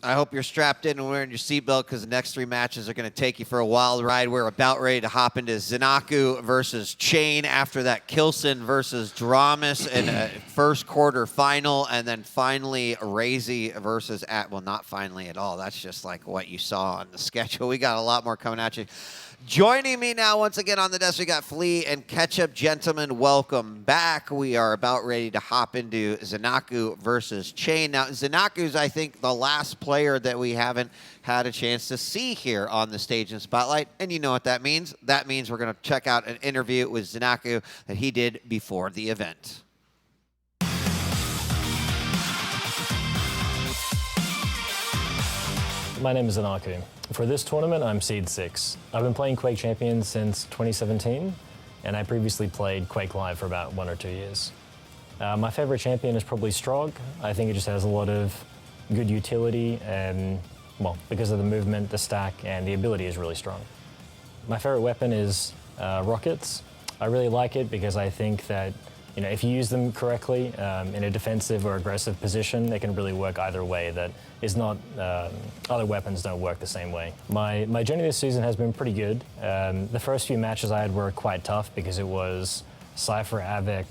I hope you're strapped in and wearing your seatbelt because the next 3 matches are going to take you for a wild ride. We're about ready to hop into ZenAku versus cha1n after that cha1n versus Dramus in a first quarter final, and then finally Ro16 versus well, not finally at all. That's just like what you saw on the schedule. We got a lot more coming at you. Joining me now once again on the desk, we got Flea and Ketchup. Gentlemen, welcome back. We are about ready to hop into ZenAku versus cha1n. Now, ZenAku's, I think, the last player that we haven't had a chance to see here on the stage in Spotlight, and you know what that means. That means we're going to check out an interview with ZenAku that he did before the event. My name is Zanaku. For this tournament, I'm Seed 6. I've been playing Quake Champions since 2017, and I previously played Quake Live for about 1 or 2 years. My favorite champion is probably Strog. I think it just has a lot of good utility, and, well, because of the movement, the stack, and the ability is really strong. My favorite weapon is rockets. I really like it because I think that if you use them correctly in a defensive or aggressive position, they can really work either way. That is not, other weapons don't work the same way. My journey this season has been pretty good. The first few matches I had were quite tough because it was Cypher, Avik,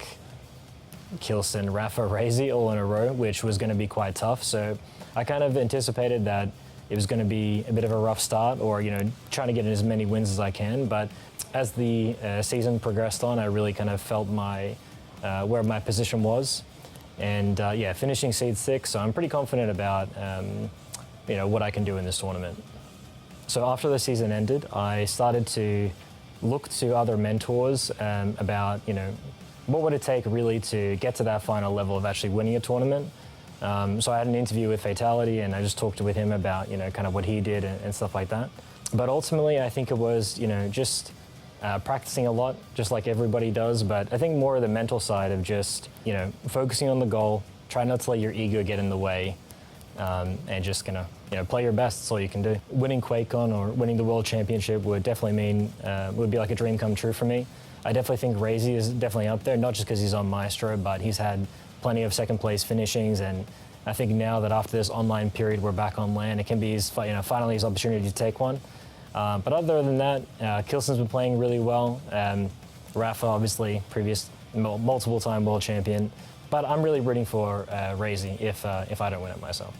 cha1n, Rafa, Ro16 all in a row, which was going to be quite tough. So I kind of anticipated that it was going to be a bit of a rough start, or trying to get as many wins as I can. But as the season progressed on, I really kind of felt where my position was, and yeah, finishing Seed 6, so I'm pretty confident about what I can do in this tournament. So after the season ended, I started to look to other mentors about what would it take really to get to that final level of actually winning a tournament. So I had an interview with Fatality, and I just talked with him about kind of what he did and stuff like that. But ultimately, I think it was just practicing a lot, just like everybody does, but I think more of the mental side of just, focusing on the goal, try not to let your ego get in the way, and just play your best. That's all you can do. Winning QuakeCon or winning the World Championship would definitely mean, would be like a dream come true for me. I definitely think Ro16 is definitely up there, not just because he's on Maestro, but he's had plenty of second place finishings, and I think now that after this online period we're back on LAN, it can be his, finally his opportunity to take one. But other than that, cha1n's been playing really well. Rafa, obviously, previous multiple-time world champion. But I'm really rooting for Ro16 if I don't win it myself.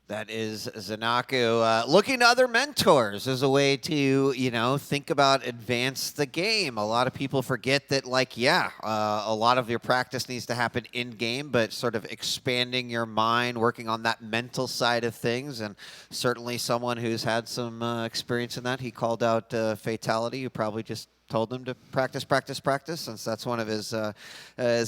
That is ZenAku. Looking to other mentors as a way to, think about advance the game. A lot of people forget that, a lot of your practice needs to happen in-game, but sort of expanding your mind, working on that mental side of things, and certainly someone who's had some experience in that. He called out Fatality, who probably just told him to practice, practice, practice, since that's one of his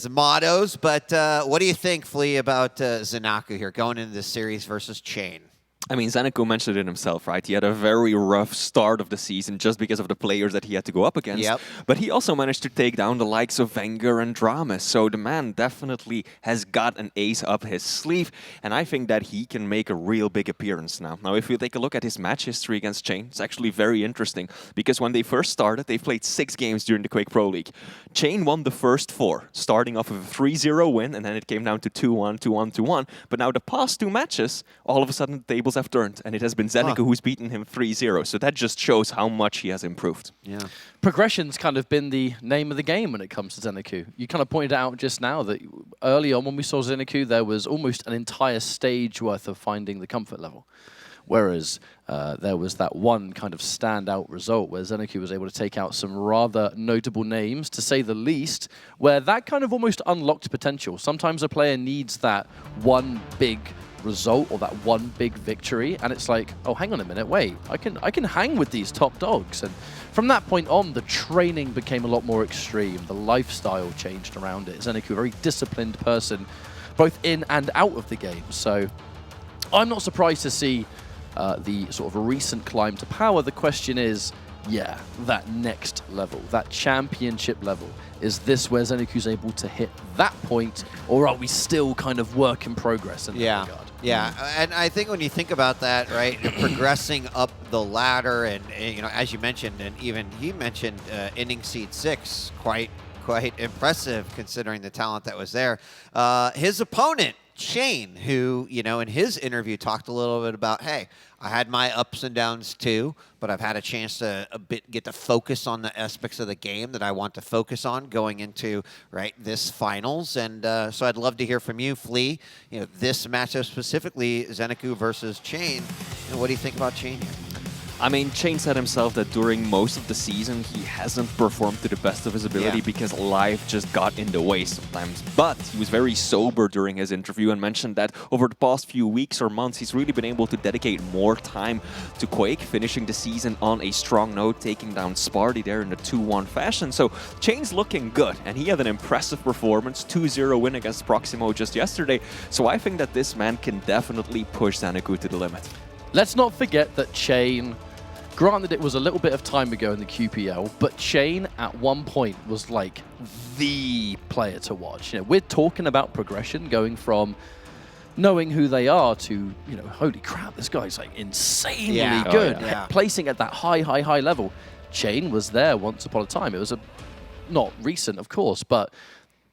mottos. But what do you think, Flea, about ZenAku here going into this series versus cha1n? I mean, ZenAku mentioned it himself, right? He had a very rough start of the season just because of the players that he had to go up against. Yep. But he also managed to take down the likes of Wenger and Dramus. So the man definitely has got an ace up his sleeve. And I think that he can make a real big appearance now. Now, if you take a look at his match history against cha1n, it's actually very interesting. Because when they first started, they played 6 games during the Quake Pro League. cha1n won the first 4, starting off with a 3-0 win. And then it came down to 2-1, 2-1, 2-1. But now the past 2 matches, all of a sudden the tables have turned, and it has been ZenAku who's beaten him 3-0. So that just shows how much he has improved. Yeah. Progression's kind of been the name of the game when it comes to ZenAku. You kind of pointed out just now that early on when we saw ZenAku, there was almost an entire stage worth of finding the comfort level. Whereas there was that one kind of standout result where ZenAku was able to take out some rather notable names, to say the least, where that kind of almost unlocked potential. Sometimes a player needs that one big result or that one big victory, and it's like, oh, hang on a minute, wait, I can hang with these top dogs. And from that point on, the training became a lot more extreme. The lifestyle changed around it. ZenAku, a very disciplined person, both in and out of the game. So I'm not surprised to see the sort of recent climb to power. The question is, yeah, that next level, that championship level. Is this where ZenAku's able to hit that point, or are we still kind of work in progress in that regard? Yeah, and I think when you think about that, right, progressing up the ladder, and as you mentioned, and even he mentioned, ending Seed 6, quite impressive considering the talent that was there. His opponent cha1n, who, in his interview talked a little bit about, hey, I had my ups and downs too, but I've had a chance to get to focus on the aspects of the game that I want to focus on going into this finals. And so I'd love to hear from you, Flea. This matchup specifically, ZenAku versus cha1n. And what do you think about cha1n here? I mean, cha1n said himself that during most of the season, he hasn't performed to the best of his ability because life just got in the way sometimes. But he was very sober during his interview and mentioned that over the past few weeks or months, he's really been able to dedicate more time to Quake, finishing the season on a strong note, taking down Sparty there in the 2-1 fashion. So cha1n's looking good, and he had an impressive performance, 2-0 win against Proximo just yesterday. So I think that this man can definitely push ZenAku to the limit. Let's not forget that cha1n, granted it was a little bit of time ago in the QPL, but cha1n at one point was like the player to watch. We're talking about progression, going from knowing who they are to, holy crap, this guy's like insanely good. Placing at that high level. cha1n was there once upon a time. It was not recent, of course, but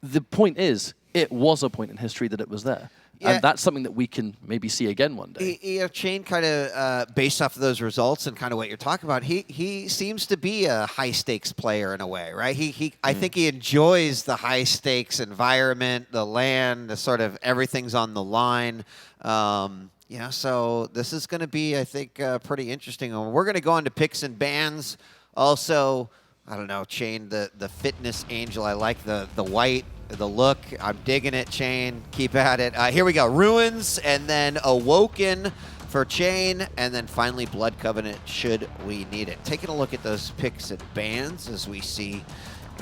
the point is, it was a point in history that it was there. And that's something that we can maybe see again one day. cha1n kind of, based off of those results and kind of what you're talking about, he seems to be a high-stakes player in a way, right? I think he enjoys the high-stakes environment, the land, the sort of everything's on the line. So this is going to be, I think, pretty interesting. And we're going to go on to picks and bans. Also, I don't know, cha1n, the fitness angel. I like the white. The look, I'm digging it, cha1n. Keep at it. Here we go. Ruins, and then Awoken for cha1n, and then finally Blood Covenant, should we need it. Taking a look at those picks and bans as we see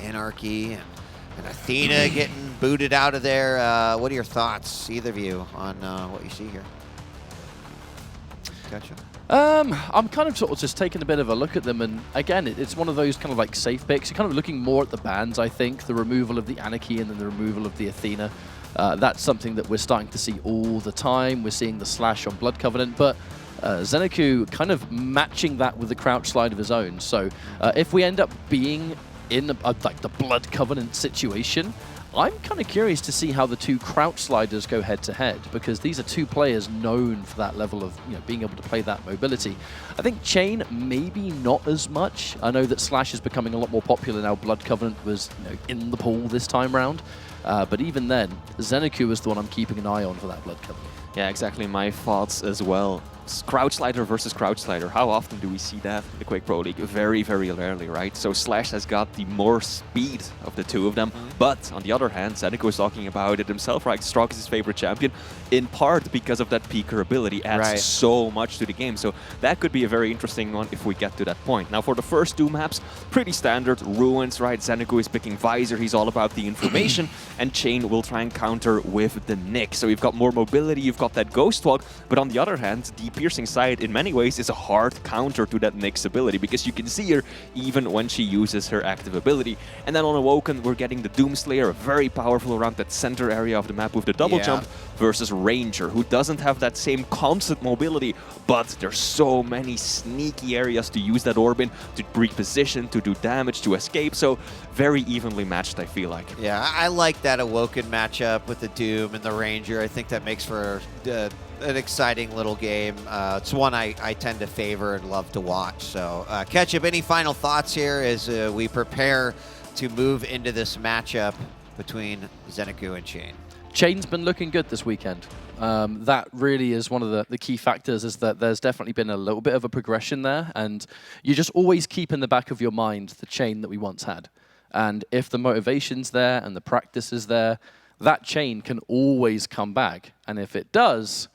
Anarchy and Athena getting booted out of there. What are your thoughts, either of you, on what you see here? Gotcha. I'm kind of sort of just taking a bit of a look at them, and again, it's one of those kind of like safe picks. You're kind of looking more at the bans, I think, the removal of the Anarchy and then the removal of the Athena. That's something that we're starting to see all the time. We're seeing the slash on Blood Covenant, but ZenAku kind of matching that with the crouch slide of his own. So if we end up being in like the Blood Covenant situation, I'm kind of curious to see how the two crouch sliders go head-to-head, because these are two players known for that level of being able to play that mobility. I think cha1n maybe not as much. I know that Slash is becoming a lot more popular now. Blood Covenant was in the pool this time round. But even then, ZenAku is the one I'm keeping an eye on for that Blood Covenant. Yeah, exactly my thoughts as well. Crouch slider versus crouch slider. How often do we see that in the Quake Pro League? Very, very rarely, right? So Slash has got the more speed of the two of them. But on the other hand, ZenAku was talking about it himself, right? Strong is his favorite champion, in part because of that peaker ability. Adds so much to the game. So that could be a very interesting one if we get to that point. Now, for the first two maps, pretty standard. Ruins, right? ZenAku is picking Visor. He's all about the information. And cha1n will try and counter with the Nick. So you've got more mobility, you've got that Ghost Walk. But on the other hand, the piercing side in many ways is a hard counter to that Nick's ability, because you can see her even when she uses her active ability. And then on Awoken, we're getting the Doomslayer, very powerful around that center area of the map with the double jump, versus Ranger, who doesn't have that same constant mobility, but there's so many sneaky areas to use that orb in, to reposition, to do damage, to escape. So very evenly matched, I feel like. Yeah, I like that Awoken matchup with the Doom and the Ranger. I think that makes for an exciting little game. It's one I tend to favor and love to watch. So, Ketchup, any final thoughts here as we prepare to move into this matchup between ZenAku and cha1n? cha1n's been looking good this weekend. That really is one of the key factors, is that there's definitely been a little bit of a progression there, and you just always keep in the back of your mind the cha1n that we once had. And if the motivation's there and the practice is there, that cha1n can always come back. And if it does,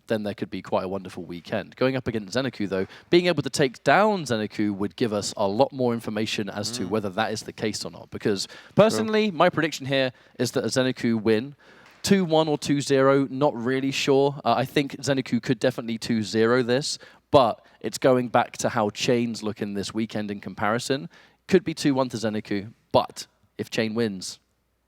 then there could be quite a wonderful weekend. Going up against ZenAku, though, being able to take down ZenAku would give us a lot more information as to whether that is the case or not. Because personally, my prediction here is that a ZenAku win, 2-1 or 2-0, not really sure. I think ZenAku could definitely 2-0 this, but it's going back to how cha1n's looking this weekend in comparison. Could be 2-1 to ZenAku, but if cha1n wins,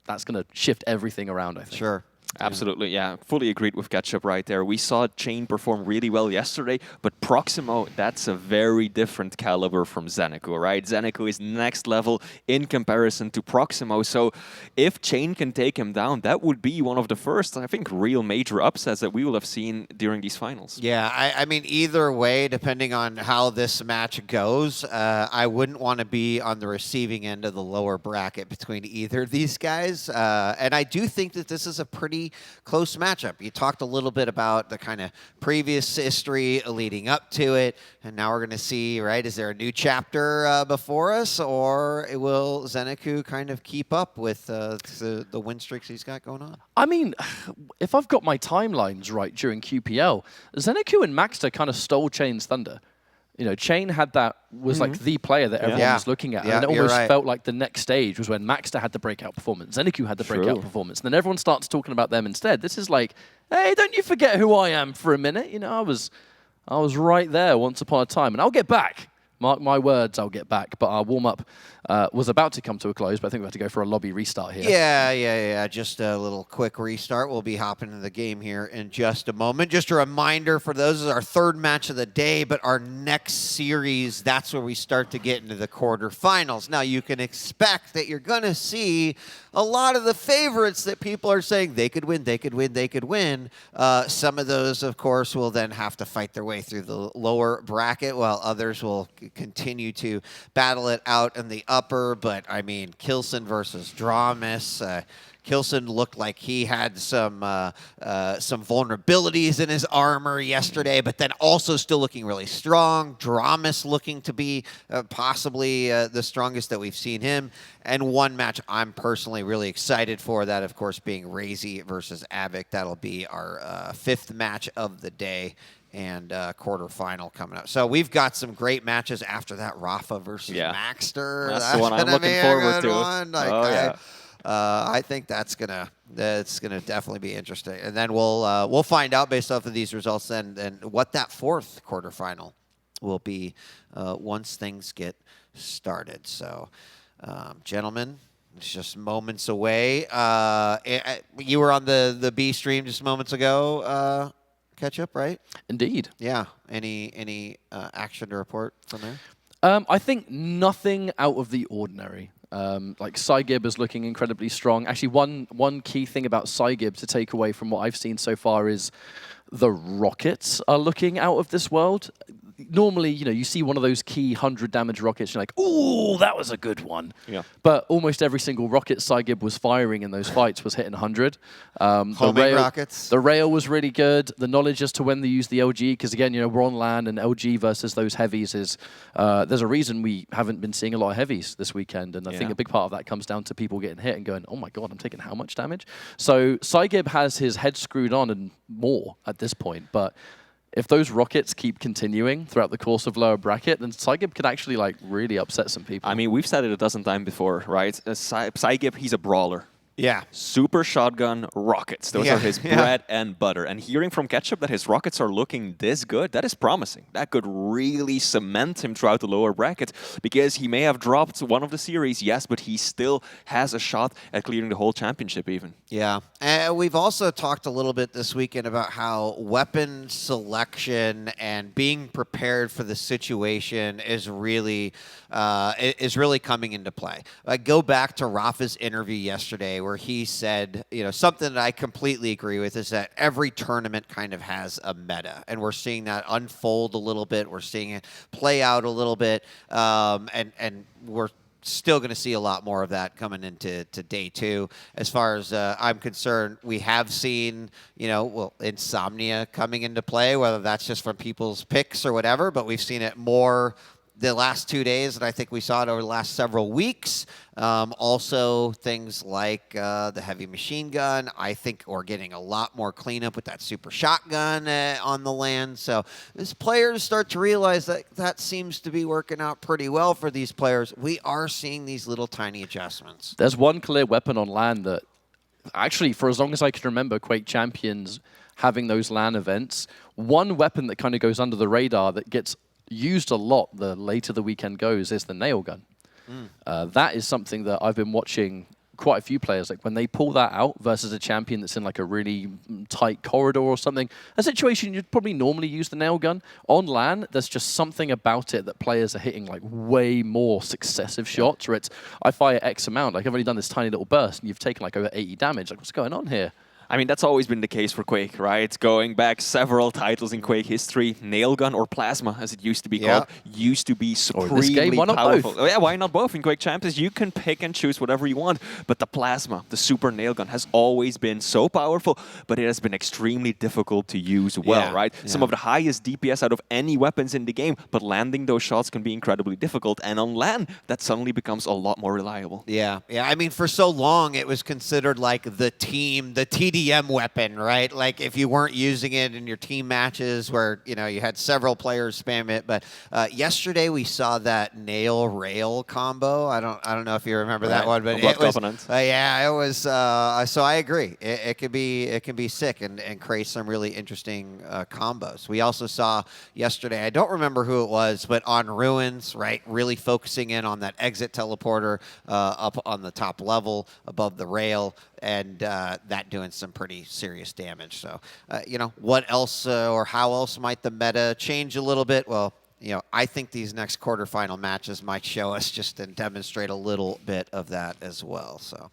that's going to shift everything around, I think. Sure. Absolutely, yeah. Fully agreed with Ketchup right there. We saw cha1n perform really well yesterday, but Proximo, that's a very different caliber from ZenAku, right? ZenAku is next level in comparison to Proximo, so if cha1n can take him down, that would be one of the first, I think, real major upsets that we will have seen during these finals. Yeah, I mean, either way, depending on how this match goes, I wouldn't want to be on the receiving end of the lower bracket between either of these guys. And I do think that this is a pretty close matchup. You talked a little bit about the kind of previous history leading up to it, and now we're going to see, right, is there a new chapter before us, or will ZenAku kind of keep up with the win streaks he's got going on? I mean, if I've got my timelines right during QPL, ZenAku and Maxter kind of stole cha1n's thunder. You know, cha1n had that, was like the player that everyone was looking at. And it almost felt like the next stage was when Maxter had the breakout performance. ZenAku had the breakout performance. And then everyone starts talking about them instead. This is like, hey, don't you forget who I am for a minute. You know, I was right there once upon a time. And I'll get back. Mark my words, I'll get back. But our warm-up was about to come to a close, but I think we have to go for a lobby restart here. Yeah. Just a little quick restart. We'll be hopping into the game here in just a moment. Just a reminder for those, this is our third match of the day, but our next series, that's where we start to get into the quarterfinals. Now, you can expect that you're going to see a lot of the favorites that people are saying they could win, they could win, they could win. Some of those, of course, will then have to fight their way through the lower bracket, while others will continue to battle it out in the upper. But, I mean, cha1n versus cha1n. cha1n looked like he had some vulnerabilities in his armor yesterday, but then also still looking really strong. cha1n looking to be possibly the strongest that we've seen him. And one match I'm personally really excited for, that, of course, being Razy versus Avik. That'll be our fifth match of the day and quarterfinal coming up. So we've got some great matches after that. Rafa versus Maxter. That's the one I'm looking forward to. I think that's gonna definitely be interesting, and then we'll find out based off of these results then what that fourth quarterfinal will be once things get started. So, gentlemen, it's just moments away. You were on the B stream just moments ago. Ketchup, right? Indeed. Yeah. Any action to report from there? I think nothing out of the ordinary. Like Cygib is looking incredibly strong. Actually, one key thing about Cygib to take away from what I've seen so far is the rockets are looking out of this world. Normally, you know, you see one of those key 100 damage rockets, you're like, ooh, that was a good one. Yeah. But almost every single rocket Cygib was firing in those fights was hitting 100. Homemade rockets. The rail was really good. The knowledge as to when they use the LG, because again, you know, we're on land, and LG versus those heavies is, there's a reason we haven't been seeing a lot of heavies this weekend. And I think a big part of that comes down to people getting hit and going, oh my God, I'm taking how much damage? So Cygib has his head screwed on and more at this point. But if those rockets keep continuing throughout the course of lower bracket, then Cygib could actually like really upset some people. I mean, we've said it a dozen times before, right? Cygib, he's a brawler. Yeah. Super shotgun rockets. Those are his bread and butter. And hearing from Ketchup that his rockets are looking this good, that is promising. That could really cement him throughout the lower bracket, because he may have dropped one of the series, yes, but he still has a shot at clearing the whole championship even. Yeah. And we've also talked a little bit this weekend about how weapon selection and being prepared for the situation is really coming into play. I go back to Rafa's interview yesterday where he said, you know, something that I completely agree with is that every tournament kind of has a meta, and we're seeing that unfold a little bit. We're seeing it play out a little bit, and we're still going to see a lot more of that coming into day two. As far as I'm concerned, we have seen, you know, well, Insomnia coming into play, whether that's just from people's picks or whatever, but we've seen it more the last 2 days, and I think we saw it over the last several weeks. Also, things like the heavy machine gun. I think we're getting a lot more cleanup with that super shotgun on the land. So as players start to realize that that seems to be working out pretty well for these players, we are seeing these little tiny adjustments. There's one clear weapon on LAN that, actually, for as long as I can remember, Quake Champions having those LAN events, one weapon that kind of goes under the radar that gets used a lot the later the weekend goes is the nail gun. That is something that I've been watching quite a few players, like when they pull that out versus a champion that's in like a really tight corridor or something, a situation you'd probably normally use the nail gun. On LAN, there's just something about it that players are hitting like way more successive shots, where it's, I fire X amount, like I've only done this tiny little burst and you've taken like over 80 damage. Like, what's going on here? I mean, that's always been the case for Quake, right? Going back several titles in Quake history, nail gun or plasma, as it used to be called, used to be supremely in this game, why not powerful. both? Oh, yeah, why not both? In Quake Champions, you can pick and choose whatever you want, but the plasma, the super nail gun, has always been so powerful, but it has been extremely difficult to use well, right? Some of the highest DPS out of any weapons in the game, but landing those shots can be incredibly difficult, and on LAN, that suddenly becomes a lot more reliable. Yeah. I mean, for so long, it was considered like the TDM weapon, right? Like if you weren't using it in your team matches where, you know, you had several players spam it. But yesterday we saw that nail rail combo. I don't know if you remember that one, but it was, yeah, it was. So I agree. It can be sick and create some really interesting combos. We also saw yesterday, I don't remember who it was, but on Ruins, right? Really focusing in on that exit teleporter up on the top level above the rail, and that doing some pretty serious damage. So, you know, what else or how else might the meta change a little bit? Well, you know, I think these next quarterfinal matches might show us just and demonstrate a little bit of that as well. So,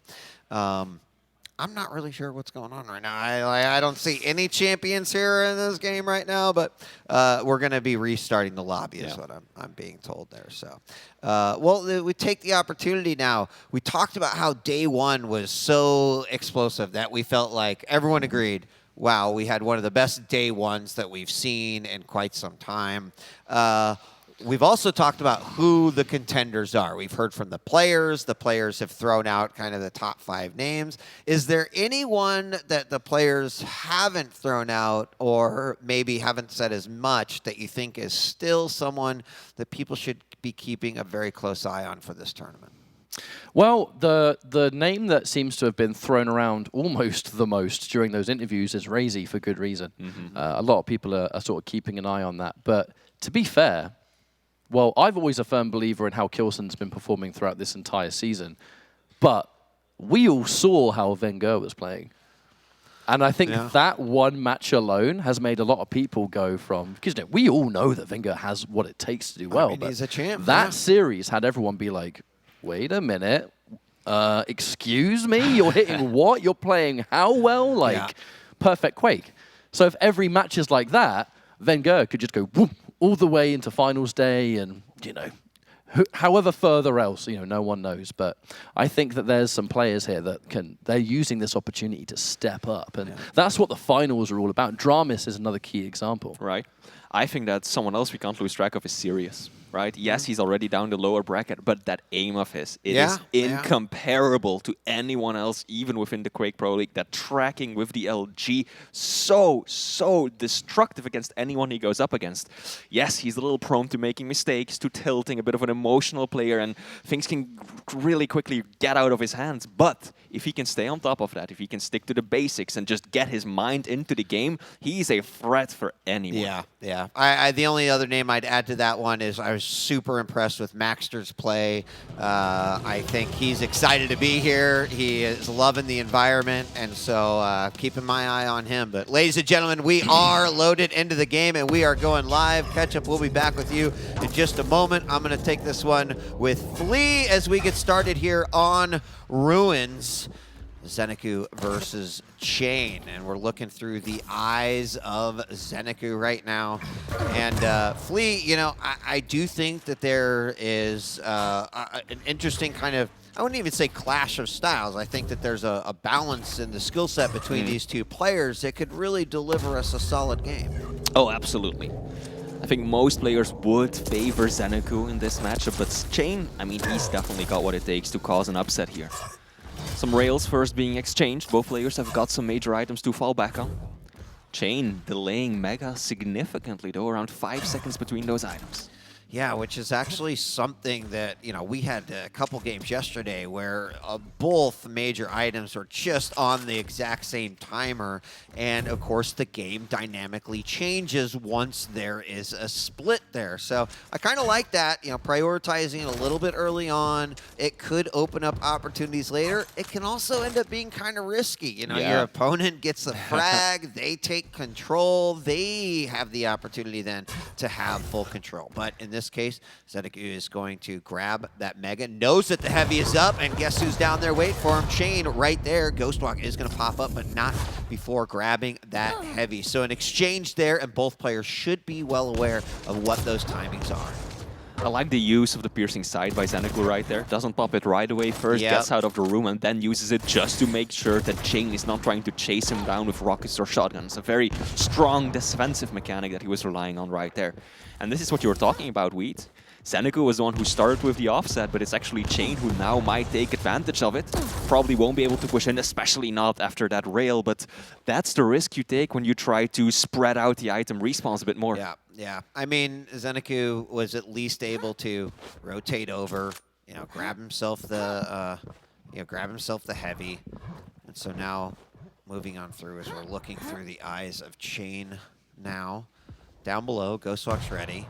I'm not really sure what's going on right now. I don't see any champions here in this game right now, but we're going to be restarting the lobby is what I'm being told there. So, well, we take the opportunity now. We talked about how day one was so explosive that we felt like everyone agreed, wow, we had one of the best day ones that we've seen in quite some time. We've also talked about who the contenders are. We've heard from the players. The players have thrown out kind of the top 5 names. Is there anyone that the players haven't thrown out or maybe haven't said as much that you think is still someone that people should be keeping a very close eye on for this tournament? Well, the name that seems to have been thrown around almost the most during those interviews is Razy, for good reason. A lot of people are sort of keeping an eye on that. But to be fair, well, I've always a firm believer in how cha1n's been performing throughout this entire season, but we all saw how Wenger was playing. And I think that one match alone has made a lot of people go from, because you know, we all know that Wenger has what it takes to do well. I mean, he's a champ. That series had everyone be like, wait a minute, excuse me, you're hitting what? You're playing how well? Like, perfect Quake. So if every match is like that, Wenger could just go whoop, all the way into finals day and, you know, however further else, you know, no one knows. But I think that there's some players here that they're using this opportunity to step up. And that's what the finals are all about. Dramis is another key example. Right. I think that someone else we can't lose track of is Sirius. Right? Yes, he's already down the lower bracket, but that aim of his, it is incomparable to anyone else, even within the Quake Pro League. That tracking with the LG, so destructive against anyone he goes up against. Yes, he's a little prone to making mistakes, to tilting, a bit of an emotional player, and things can really quickly get out of his hands. But if he can stay on top of that, if he can stick to the basics and just get his mind into the game, he's a threat for anyone. Yeah. The only other name I'd add to that one is I was super impressed with Maxter's play. I think he's excited to be here. He is loving the environment, and so keeping my eye on him. But ladies and gentlemen, we are loaded into the game, and we are going live. Catch-up, we'll be back with you in just a moment. I'm going to take this one with Flea as we get started here on Ruins. ZenAku versus cha1n, and we're looking through the eyes of ZenAku right now. And Flea, you know, I do think that there is an interesting kind of, I wouldn't even say clash of styles. I think that there's a balance in the skill set between these two players that could really deliver us a solid game. Oh, absolutely. I think most players would favor ZenAku in this matchup, but cha1n, I mean, he's definitely got what it takes to cause an upset here. Some rails first being exchanged. Both players have got some major items to fall back on. cha1n delaying Mega significantly, though, around 5 seconds between those items. Yeah, which is actually something that, you know, we had a couple games yesterday where both major items were just on the exact same timer. And of course, the game dynamically changes once there is a split there. So I kind of like that, you know, prioritizing it a little bit early on. It could open up opportunities later. It can also end up being kind of risky. You know, your opponent gets the frag, they take control, they have the opportunity then to have full control. But in this case, ZenAku is going to grab that Mega, knows that the heavy is up, and guess who's down there? Wait for him, cha1n right there. Ghostwalk is going to pop up, but not before grabbing that heavy. So an exchange there, and both players should be well aware of what those timings are. I like the use of the piercing sight by ZenAku right there. Doesn't pop it right away first, gets out of the room, and then uses it just to make sure that cha1n is not trying to chase him down with rockets or shotguns. A very strong defensive mechanic that he was relying on right there. And this is what you were talking about, Weed. ZenAku was the one who started with the offset, but it's actually cha1n who now might take advantage of it. Probably won't be able to push in, especially not after that rail, but that's the risk you take when you try to spread out the item respawns a bit more. Yeah. I mean, ZenAku was at least able to rotate over, you know, grab himself the heavy. And so now moving on through as we're looking through the eyes of cha1n now. Down below, Ghostwalk's ready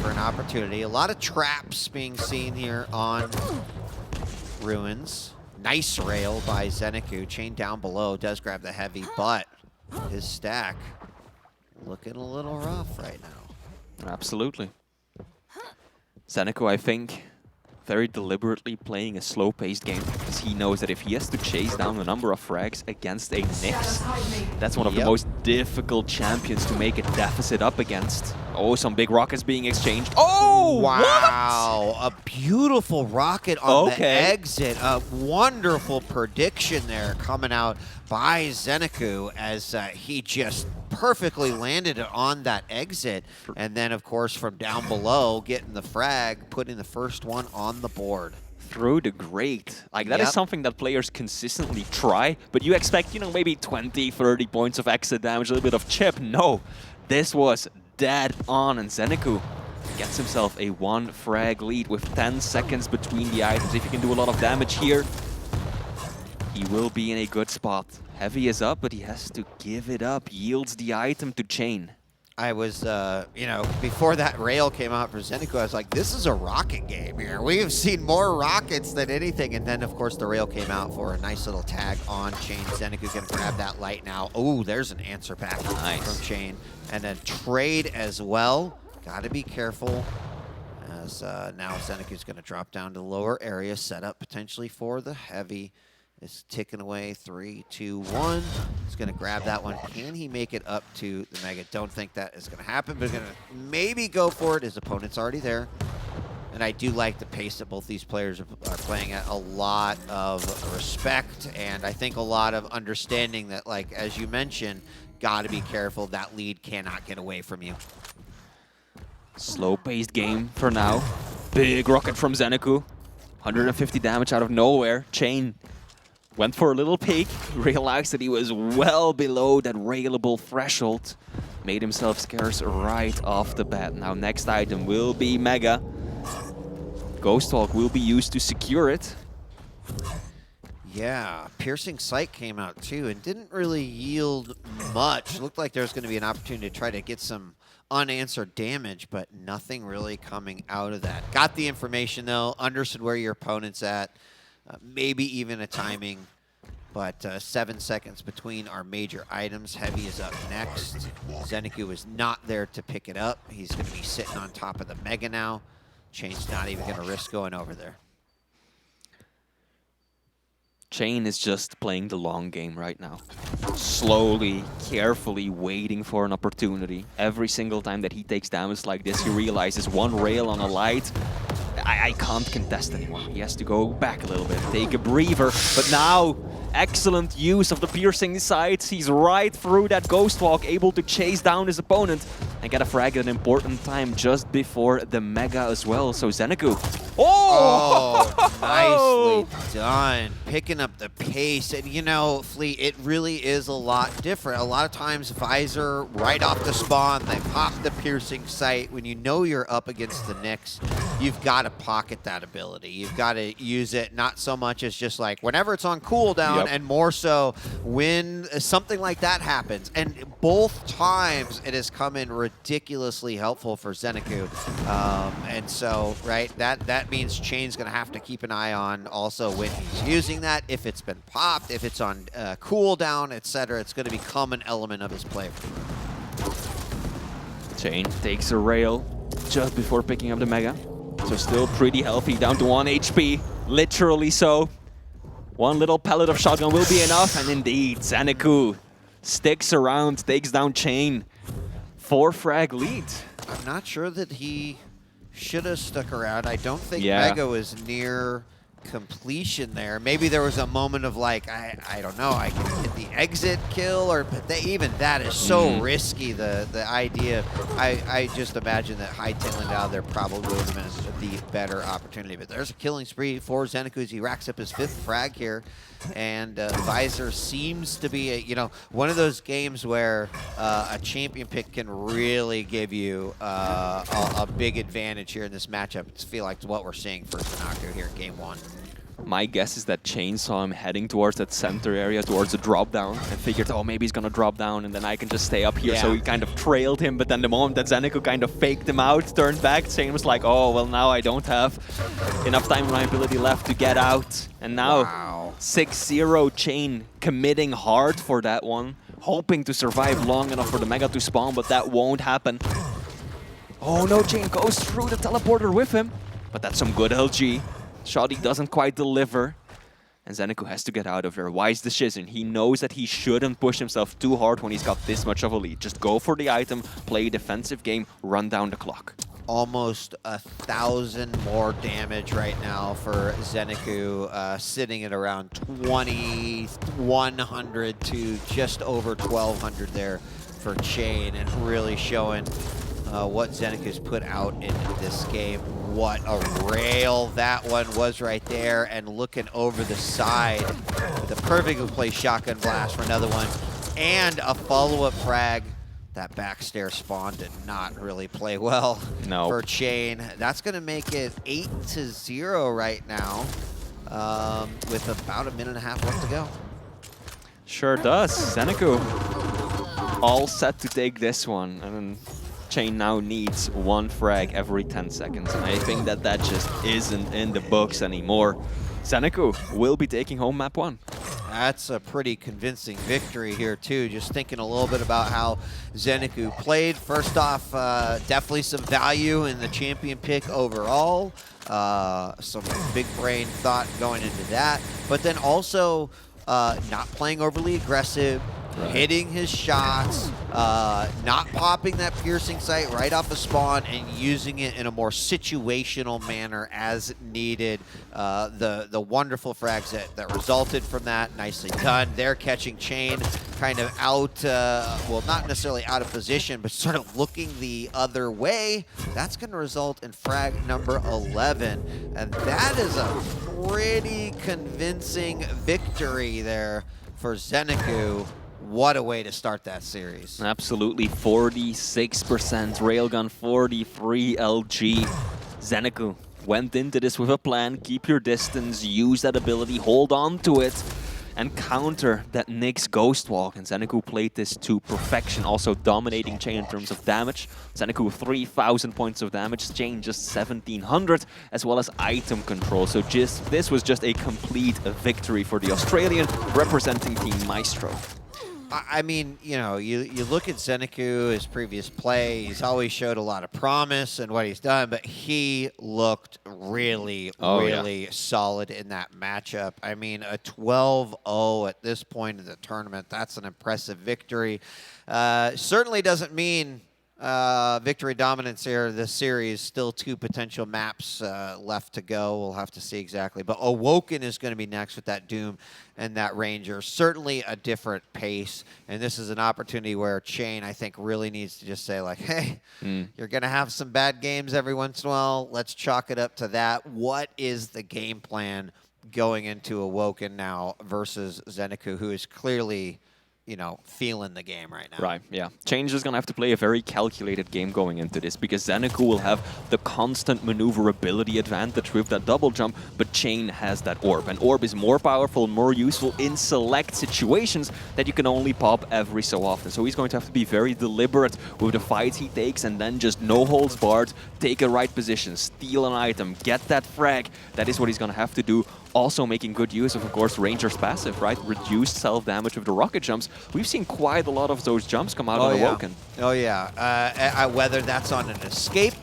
for an opportunity. A lot of traps being seen here on Ruins. Nice rail by ZenAku. cha1n down below does grab the heavy, but his stack looking a little rough right now. Absolutely. ZenAku, I think, very deliberately playing a slow-paced game because he knows that if he has to chase down a number of frags against a Nyx, that's one of the most difficult champions to make a deficit up against. Oh, some big rockets being exchanged. Oh, wow! What? A beautiful rocket on the exit. A wonderful prediction there coming out by ZenAku as he just perfectly landed it on that exit. And then, of course, from down below, getting the frag, putting the first one on the board. Through the grate. Like, that is something that players consistently try, but you expect, you know, maybe 20, 30 points of exit damage, a little bit of chip. No, this was dead on, and ZenAku gets himself a 1 frag lead with 10 seconds between the items. If he can do a lot of damage here, he will be in a good spot. Heavy is up, but he has to give it up. Yields the item to cha1n. I was, you know, before that rail came out for ZenAku, I was like, this is a rocket game here. We have seen more rockets than anything. And then, of course, the rail came out for a nice little tag on cha1n. ZenAku going to grab that light now. Oh, there's an answer back from cha1n. And then trade as well. Got to be careful. As now ZenAku's going to drop down to the lower area, set up potentially for the heavy. Is ticking away. 3, 2, 1. He's going to grab that one. Can he make it up to the Mega? Don't think that is going to happen, but he's going to maybe go for it. His opponent's already there. And I do like the pace that both these players are playing at. A lot of respect, and I think a lot of understanding that, like, as you mentioned, got to be careful. That lead cannot get away from you. Slow-paced game for now. Big rocket from ZenAku. 150 damage out of nowhere. cha1n went for a little peek, realized that he was well below that railable threshold. Made himself scarce right off the bat. Now next item will be Mega. Ghostwalk will be used to secure it. Yeah, Piercing Sight came out too and didn't really yield much. Looked like there was going to be an opportunity to try to get some unanswered damage, but nothing really coming out of that. Got the information though, understood where your opponent's at. Maybe even a timing, but 7 seconds between our major items. Heavy is up next. ZenAku is not there to pick it up. He's going to be sitting on top of the Mega now. cha1n's not even going to risk going over there. cha1n is just playing the long game right now. Slowly, carefully waiting for an opportunity. Every single time that he takes damage like this, he realizes one rail on a light. I can't contest anymore. He has to go back a little bit, take a breather. But now, excellent use of the piercing sights. He's right through that Ghostwalk, able to chase down his opponent and get a frag at an important time just before the Mega as well. So ZenAku Oh, nicely done. Picking up the pace. And, you know, Fleet, it really is a lot different. A lot of times, Visor, right off the spawn, they pop the piercing sight. When you know you're up against the Nyx, you've got to pocket that ability. You've got to use it not so much as just like whenever it's on cooldown, and more so when something like that happens. And both times, it has come in ridiculously helpful for ZenAku. And so, right, that means cha1n's going to have to keep an eye on also when he's using that, if it's been popped, if it's on cooldown, etc. It's going to become an element of his play. cha1n takes a rail just before picking up the Mega. So still pretty healthy, down to 1 HP, literally so. One little pellet of shotgun will be enough, and indeed, Zanaku sticks around, takes down cha1n. 4 frag lead. I'm not sure that he should have stuck around. I don't think Mega was near completion there. Maybe there was a moment of like, I don't know, I can hit the exit kill, or but even that is so risky. The idea, I just imagine that hightailing out there probably would have been the better opportunity. But there's a killing spree for ZenAku as he racks up his 5th frag here. And Visor seems to be, one of those games where a champion pick can really give you a big advantage here in this matchup. I feel like what we're seeing for Zanaku here in Game 1. My guess is that cha1n saw him heading towards that center area, towards the drop down, and figured, oh, maybe he's gonna drop down, and then I can just stay up here. So he kind of trailed him, but then the moment that ZenAku kind of faked him out, turned back, cha1n was like, oh, well, now I don't have enough time and my ability left to get out. And now, 6-0 cha1n committing hard for that one, hoping to survive long enough for the Mega to spawn, but that won't happen. Oh no, cha1n goes through the teleporter with him, but that's some good LG. Shoddy doesn't quite deliver, and ZenAku has to get out of there. Wise decision. He knows that he shouldn't push himself too hard when he's got this much of a lead. Just go for the item, play a defensive game, run down the clock. Almost 1,000 more damage right now for ZenAku, sitting at around 2,100 to just over 1,200 there for cha1n, and really showing what ZenAku's put out in this game. What a rail that one was right there, and looking over the side with a perfectly placed shotgun blast for another one, and a follow-up frag. That backstair spawn did not really play well for cha1n. That's going to make it 8-0 right now, with about a minute and a half left to go. Sure does. ZenAku all set to take this one, and then cha1n now needs 1 frag every 10 seconds, and I think that just isn't in the books anymore. ZenAku will be taking home map 1. That's a pretty convincing victory here, too. Just thinking a little bit about how ZenAku played. First off, definitely some value in the champion pick overall. Some big brain thought going into that. But then also not playing overly aggressive, hitting his shots, not popping that piercing sight right off the spawn, and using it in a more situational manner as needed. The wonderful frags that resulted from that, nicely done. They're catching cha1n kind of out, well, not necessarily out of position, but sort of looking the other way. That's going to result in frag number 11, and that is a pretty convincing victory there for ZenAku. What a way to start that series. Absolutely, 46% railgun, 43 LG. ZenAku went into this with a plan. Keep your distance, use that ability, hold on to it, and counter that Nyx Ghost Walk. And ZenAku played this to perfection, also dominating cha1n in terms of damage. ZenAku 3,000 points of damage, cha1n just 1,700, as well as item control. So this was just a complete victory for the Australian, representing Team Maestro. I mean, you look at ZenAku, his previous play, he's always showed a lot of promise in what he's done, but he looked really, really solid in that matchup. I mean, a 12-0 at this point in the tournament, that's an impressive victory. Certainly doesn't mean victory dominance here, this series, still 2 potential maps left to go. We'll have to see exactly. But Awoken is going to be next with that Doom and that Ranger. Certainly a different pace. And this is an opportunity where cha1n, I think, really needs to just say, like, hey, you're going to have some bad games every once in a while. Let's chalk it up to that. What is the game plan going into Awoken now versus ZenAku, who is clearly, you know, feeling the game right now? Right, yeah. cha1n is going to have to play a very calculated game going into this, because Zanaku will have the constant maneuverability advantage with that double jump, but cha1n has that orb. And orb is more powerful, more useful in select situations that you can only pop every so often. So he's going to have to be very deliberate with the fights he takes, and then just no holds barred, take a right position, steal an item, get that frag. That is what he's going to have to do. Also making good use of course, Ranger's passive, right? Reduced self-damage with the rocket jumps. We've seen quite a lot of those jumps come out on Awoken. Oh, yeah. Whether that's on an escape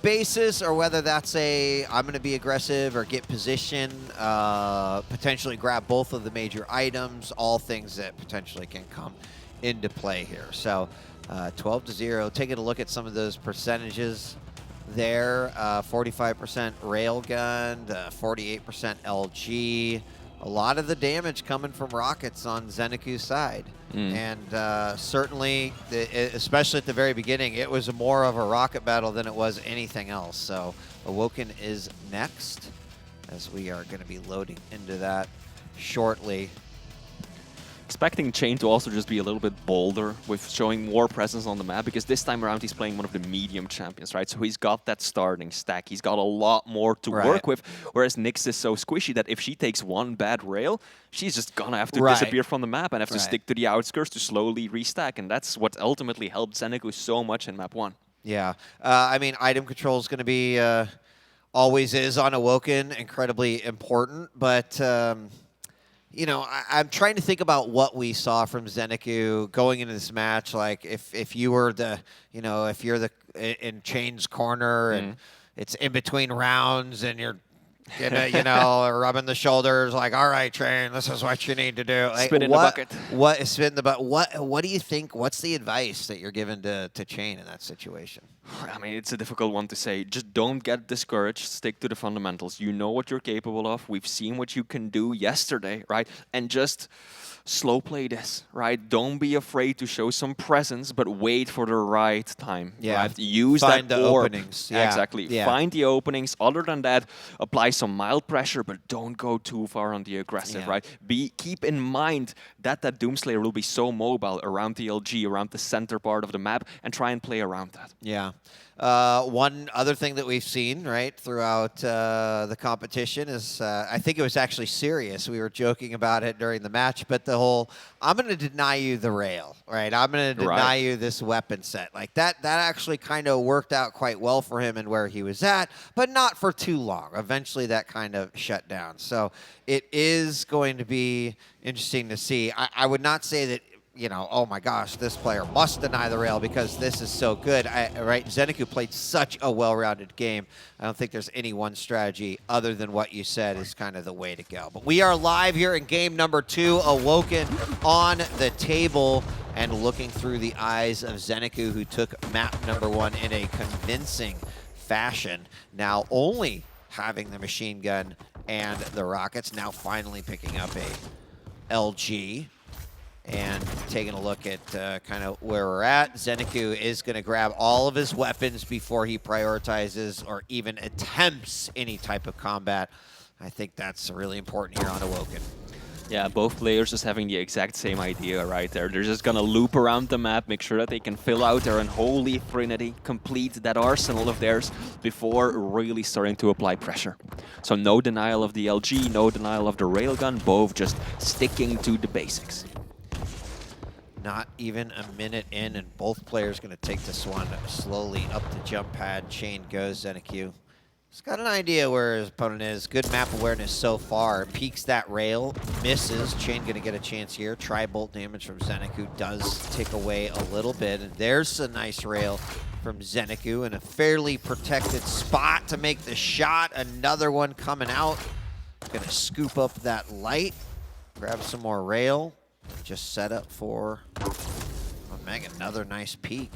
basis or whether that's a I'm going to be aggressive or get position, potentially grab both of the major items, all things that potentially can come into play here. So 12-0. Taking a look at some of those percentages there, 45% railgun, 48% LG. A lot of the damage coming from rockets on ZenAku's side. And certainly, especially at the very beginning, it was more of a rocket battle than it was anything else. So Awoken is next, as we are going to be loading into that shortly. Expecting cha1n to also just be a little bit bolder with showing more presence on the map, because this time around he's playing one of the medium champions, right? So he's got that starting stack. He's got a lot more to work with, whereas Nyx is so squishy that if she takes one bad rail, she's just gonna have to disappear from the map and have to stick to the outskirts to slowly restack, and that's what ultimately helped ZenAku so much in map 1. Yeah, I mean, item control is going to be, always is on Awoken, incredibly important, but you know, I'm trying to think about what we saw from ZenAku going into this match. Like, if you were the, you know, if you're the in cha1n's corner and it's in between rounds and you're, you know, rubbing the shoulders, like, all right, cha1n, this is what you need to do. Like, spin in the bucket. Spin the bucket. What do you think? What's the advice that you're given to cha1n in that situation? I mean, it's a difficult one to say. Just don't get discouraged. Stick to the fundamentals. You know what you're capable of. We've seen what you can do yesterday, right? And just slow play this, right? Don't be afraid to show some presence, but wait for the right time. Yeah. Right? Use Find that the orb. openings. Yeah. Exactly. Yeah. Find the openings. Other than that, apply some mild pressure, but don't go too far on the aggressive, right? Keep in mind that Doomslayer will be so mobile around the LG, around the center part of the map, and try and play around that. Yeah. One other thing that we've seen, right, throughout the competition is, I think it was actually serious. We were joking about it during the match, but the whole, I'm going to deny you the rail, right? I'm going to deny you this weapon set. Like, that actually kind of worked out quite well for him and where he was at, but not for too long. Eventually, that kind of shut down. So it is going to be interesting to see. I would not say that, you know, oh my gosh, this player must deny the rail because this is so good. Right? ZenAku played such a well-rounded game. I don't think there's any one strategy other than what you said is kind of the way to go. But we are live here in game number 2, Awoken on the table and looking through the eyes of ZenAku, who took map number 1 in a convincing fashion. Now only having the machine gun and the rockets, now finally picking up a LG. And taking a look at kind of where we're at, ZenAku is going to grab all of his weapons before he prioritizes or even attempts any type of combat. I think that's really important here on Awoken. Yeah, both players just having the exact same idea right there. They're just going to loop around the map, make sure that they can fill out their unholy trinity, complete that arsenal of theirs before really starting to apply pressure. So no denial of the LG, no denial of the railgun, both just sticking to the basics. Not even a minute in, and both players going to take this one slowly up the jump pad. cha1n goes, ZenAku. He's got an idea where his opponent is. Good map awareness so far. Peeks that rail, misses. cha1n going to get a chance here. Tri-bolt damage from ZenAku does take away a little bit. And there's a nice rail from ZenAku in a fairly protected spot to make the shot. Another one coming out. Going to scoop up that light. Grab some more rail. Just set up for Meg, another nice peek.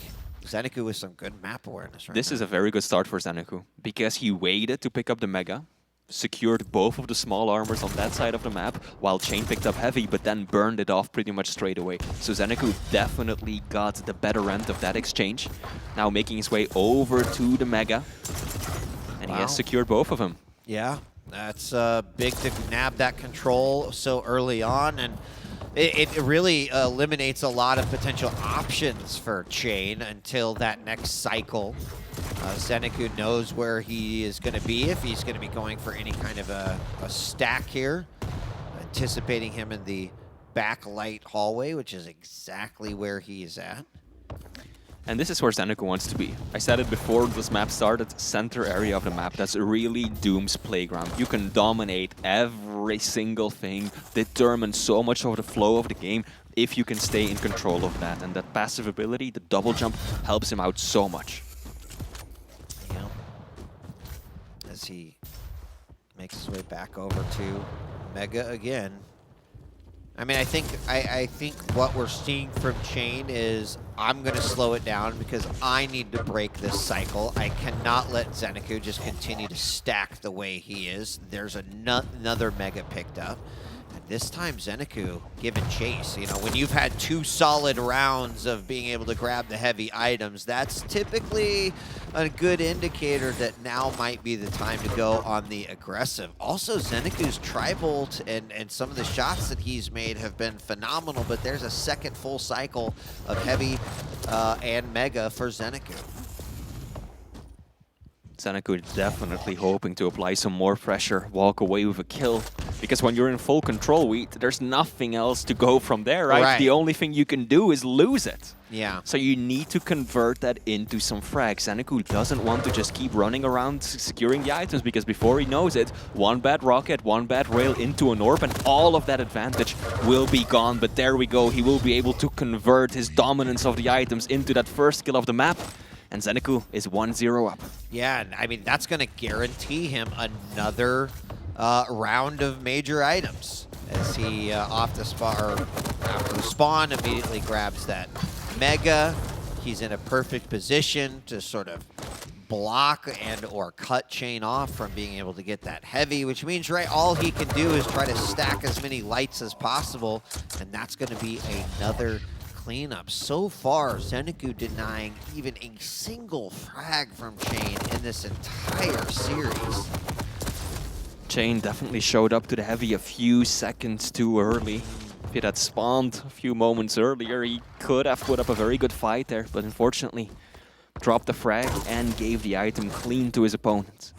ZenAku with some good map awareness right This now. is a very good start for ZenAku because he waited to pick up the Mega, secured both of the small armors on that side of the map, while cha1n picked up heavy, but then burned it off pretty much straight away. So ZenAku definitely got the better end of that exchange. Now making his way over to the Mega, and he has secured both of them. Yeah, that's big to nab that control so early on, and it really eliminates a lot of potential options for cha1n until that next cycle. ZenAku knows where he is going to be if he's going to be going for any kind of a stack here. Anticipating him in the backlight hallway, which is exactly where he is at. And this is where ZenAku wants to be. I said it before this map started, center area of the map, that's really Doom's playground. You can dominate every single thing, determine so much of the flow of the game if you can stay in control of that. And that passive ability, the double jump, helps him out so much. Yeah. As he makes his way back over to Mega again. I mean, I think what we're seeing from cha1n is I'm going to slow it down because I need to break this cycle. I cannot let ZenAku just continue to stack the way he is. There's another Mega picked up. And this time ZenAku giving chase. You know, when you've had 2 solid rounds of being able to grab the heavy items, that's typically a good indicator that now might be the time to go on the aggressive. Also, ZenAku's tri-bolt and some of the shots that he's made have been phenomenal, but there's a second full cycle of heavy and Mega for ZenAku. ZenAku definitely hoping to apply some more pressure, walk away with a kill. Because when you're in full control, there's nothing else to go from there, right? The only thing you can do is lose it. Yeah. So you need to convert that into some frags. ZenAku doesn't want to just keep running around securing the items, because before he knows it, one bad rocket, one bad rail into an orb, and all of that advantage will be gone. But there we go, he will be able to convert his dominance of the items into that first kill of the map. And ZenAku is 1-0 up. Yeah, and I mean, that's going to guarantee him another round of major items as he off the spot, or after the spawn, immediately grabs that Mega. He's in a perfect position to sort of block and or cut cha1n off from being able to get that heavy, which means, right, all he can do is try to stack as many lights as possible, and that's going to be another cleanup. So far, ZenAku denying even a single frag from cha1n in this entire series. cha1n definitely showed up to the heavy a few seconds too early. If he had spawned a few moments earlier, he could have put up a very good fight there, but unfortunately dropped the frag and gave the item clean to his opponent.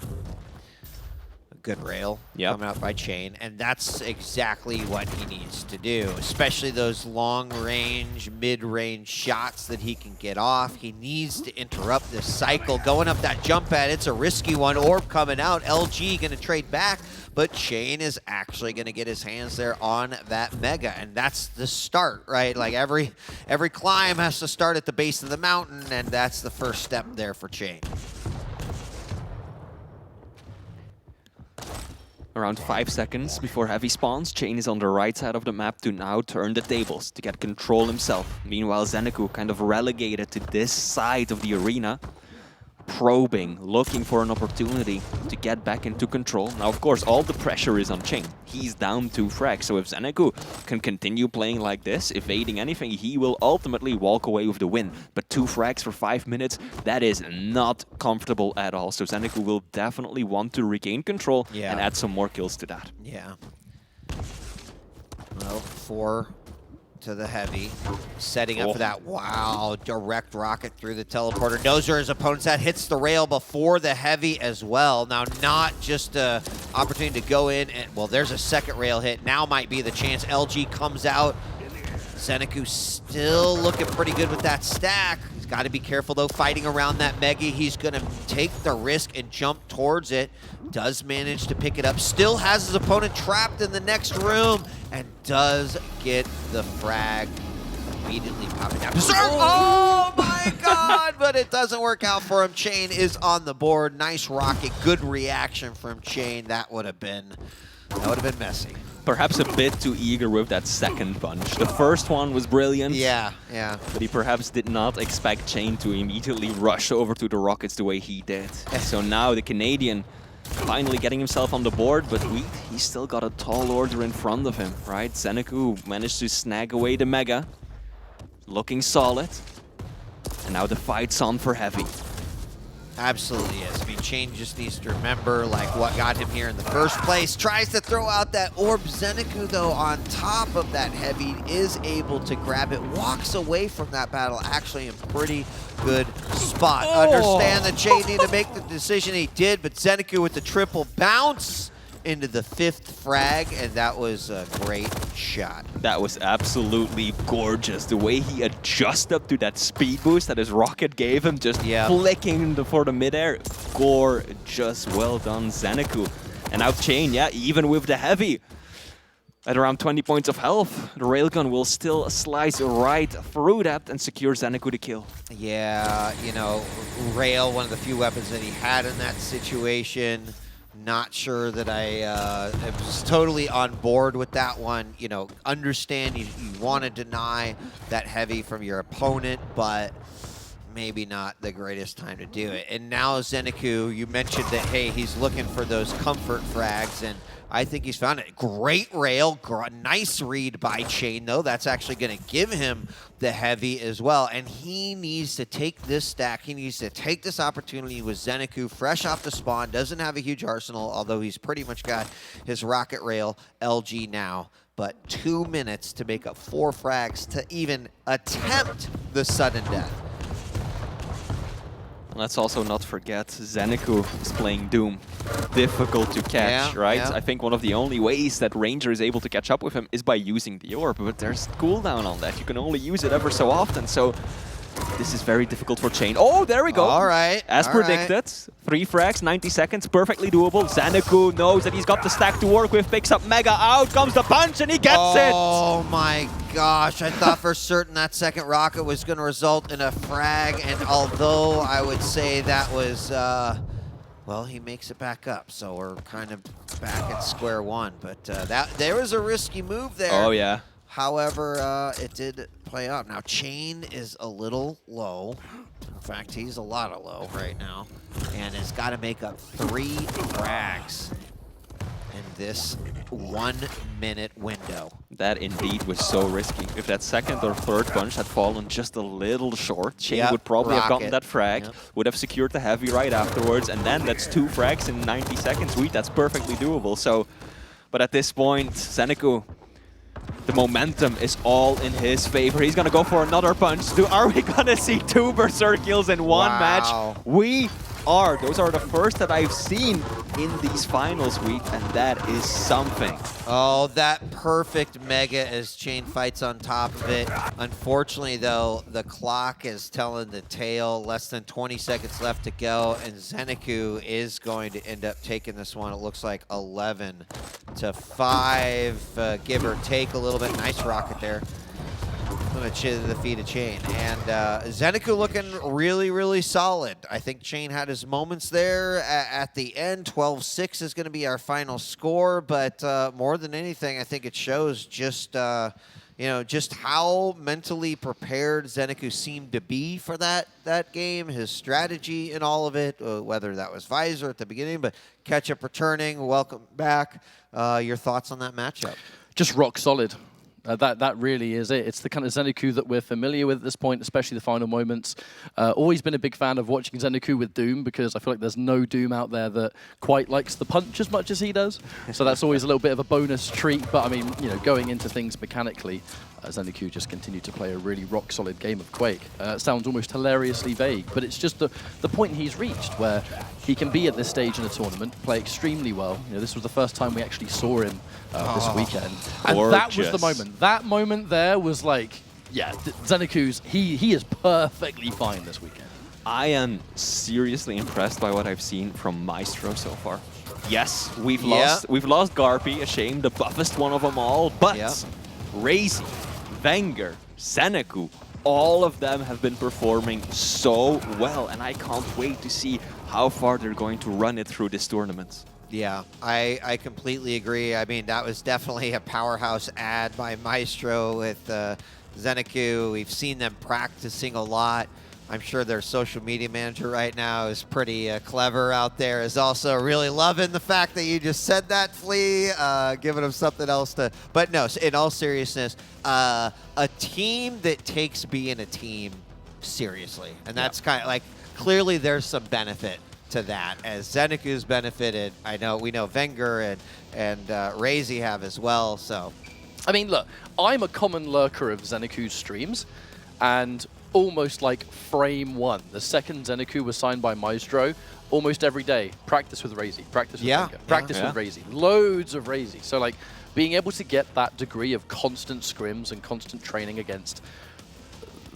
Good rail coming out by cha1n, and that's exactly what he needs to do, especially those long-range, mid-range shots that he can get off. He needs to interrupt this cycle. Going up that jump pad, it's a risky one. Orb coming out, LG going to trade back, but cha1n is actually going to get his hands there on that Mega, and that's the start, right? Like every climb has to start at the base of the mountain, and that's the first step there for cha1n. Around 5 seconds before heavy spawns, cha1n is on the right side of the map to now turn the tables, to get control himself. Meanwhile, ZenAku kind of relegated to this side of the arena, probing, looking for an opportunity to get back into control. Now, of course, all the pressure is on cha1n. He's down 2 frags, so if ZenAku can continue playing like this, evading anything, he will ultimately walk away with the win. But 2 frags for 5 minutes, that is not comfortable at all. So ZenAku will definitely want to regain control and add some more kills to that. Yeah. Well, 4 to the heavy, setting up for that, direct rocket through the teleporter. Knows where his opponent's at, hits the rail before the heavy as well. Now, not just an opportunity to go in, and well, there's a second rail hit. Now might be the chance. LG comes out. ZenAku still looking pretty good with that stack. He's got to be careful, though, fighting around that Mega. He's going to take the risk and jump towards it. Does manage to pick it up. Still has his opponent trapped in the next room. And does get the frag. Immediately popping down. Oh my god! But it doesn't work out for him. cha1n is on the board. Nice rocket. Good reaction from cha1n. That would have been messy. perhaps a bit too eager with that second punch. The first one was brilliant. Yeah. But he perhaps did not expect cha1n to immediately rush over to the Rockets the way he did. So now the Canadian finally getting himself on the board, but he's still got a tall order in front of him, right? ZenAku managed to snag away the Mega. Looking solid. And now the fight's on for Heavy. Absolutely is. I mean, cha1n just needs to remember like what got him here in the first place. Tries to throw out that orb. ZenAku, though, on top of that Heavy, is able to grab it. Walks away from that battle actually in pretty good spot. Understand that cha1n needed to make the decision he did, but ZenAku with the triple bounce into the 5th frag, and that was a great shot. That was absolutely gorgeous. The way he adjusted to that speed boost that his rocket gave him, just flicking for the midair. Gorgeous. Well done, ZenAku. And now cha1n, yeah, even with the Heavy, at around 20 points of health, the railgun will still slice right through that and secure ZenAku the kill. Yeah, you know, rail, one of the few weapons that he had in that situation. Not sure that I was totally on board with that one. You know, understand you want to deny that Heavy from your opponent, but maybe not the greatest time to do it. And now ZenAku, you mentioned that, hey, he's looking for those comfort frags, and I think he's found it. Great rail, nice read by cha1n, though. That's actually going to give him the Heavy as well. And he needs to take this stack. He needs to take this opportunity with ZenAku, fresh off the spawn, doesn't have a huge arsenal, although he's pretty much got his rocket rail LG now. But 2 minutes to make up 4 frags to even attempt the sudden death. Let's also not forget ZenAku is playing Doom. Difficult to catch, right? I think one of the only ways that Ranger is able to catch up with him is by using the orb, but there's cooldown on that. You can only use it ever so often, so this is very difficult for cha1n. Oh, there we go. All right. As predicted, 3 frags, 90 seconds, perfectly doable. ZenAku knows that he's got the stack to work with, picks up Mega, out comes the punch, and he gets it! Oh my gosh, I thought for certain that second rocket was going to result in a frag, and although I would say that was, well, he makes it back up, so we're kind of back at square one, but there was a risky move there. Oh, yeah. However, it did play out. Now, cha1n is a little low. In fact, he's a lot of low right now, and has got to make up 3 frags in this 1 minute window. That indeed was so risky. If that second or third punch had fallen just a little short, cha1n would probably have gotten that frag, would have secured the Heavy right afterwards, and then that's 2 frags in 90 seconds. That's perfectly doable. So, but at this point, ZenAku, the momentum is all in his favor. He's gonna go for another punch. Are we gonna see 2 Berserk kills in one match? We are. Those are the first that I've seen in these finals, and that is something. Oh, that perfect Mega as cha1n fights on top of it. Unfortunately, though, the clock is telling the tale. Less than 20 seconds left to go, and ZenAku is going to end up taking this one. It looks like 11-5, give or take a little bit. Nice rocket there. Going to the feet of cha1n. And ZenAku looking really, really solid. I think cha1n had his moments there at the end. 12-6 is going to be our final score. But more than anything, I think it shows just, you know, just how mentally prepared ZenAku seemed to be for that game. His strategy in all of it, whether that was Visor at the beginning, but catch-up returning, welcome back. Your thoughts on that matchup? Just rock solid. That really is it. It's the kind of ZenAku that we're familiar with at this point, especially the final moments. Always been a big fan of watching ZenAku with Doom, because I feel like there's no Doom out there that quite likes the punch as much as he does. So that's always a little bit of a bonus treat. But I mean, you know, going into things mechanically, ZenAku just continued to play a really rock-solid game of Quake. Sounds almost hilariously vague, but it's just the point he's reached where he can be at this stage in a tournament, play extremely well. You know, this was the first time we actually saw him this weekend. And that was the moment. That moment there was like, yeah, ZenAku's, he is perfectly fine this weekend. I am seriously impressed by what I've seen from Maestro so far. Yes, we've lost Garpy, a shame, the buffest one of them all, but Razy, Wenger, ZenAku, all of them have been performing so well, and I can't wait to see how far they're going to run it through this tournament. Yeah, I completely agree. I mean, that was definitely a powerhouse ad by Maestro with ZenAku. We've seen them practicing a lot. I'm sure their social media manager right now is pretty clever out there, is also really loving the fact that you just said that, Flea, giving them something else to... But no, in all seriousness, a team that takes being a team seriously. And that's kind of like, clearly there's some benefit to that, as ZenAku's benefited. We know Wenger and Razy have as well, so... I mean, look, I'm a common lurker of ZenAku's streams, and almost like frame one, the second ZenAku was signed by Maestro, almost every day, practice with Razy, practice with Wenger, practice with Razy, loads of Razy. So like, being able to get that degree of constant scrims and constant training against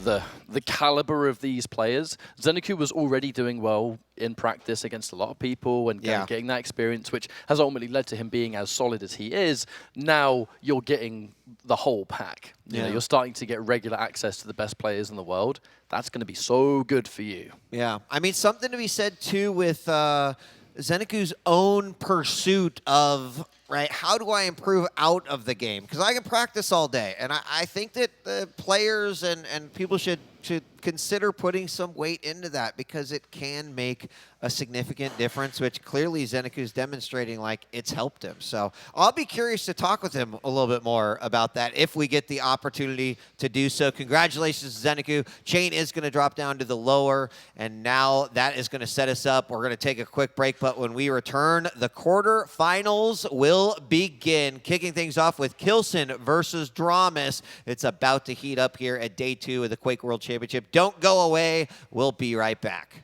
the caliber of these players. ZenAku was already doing well in practice against a lot of people and getting that experience, which has ultimately led to him being as solid as he is. Now you're getting the whole pack. You know, you're starting to get regular access to the best players in the world. That's going to be so good for you. Yeah, I mean, something to be said too with ZenAku's own pursuit of, right, how do I improve out of the game? Because I can practice all day, and I think that the players and people should consider putting some weight into that, because it can make a significant difference, which clearly ZenAku's demonstrating like it's helped him. So I'll be curious to talk with him a little bit more about that if we get the opportunity to do so. Congratulations, ZenAku. cha1n is going to drop down to the lower, and now that is going to set us up. We're going to take a quick break, but when we return, the quarterfinals will begin. Kicking things off with cha1n versus Dramus. It's about to heat up here at day 2 of the Quake World Championship. Don't go away. We'll be right back.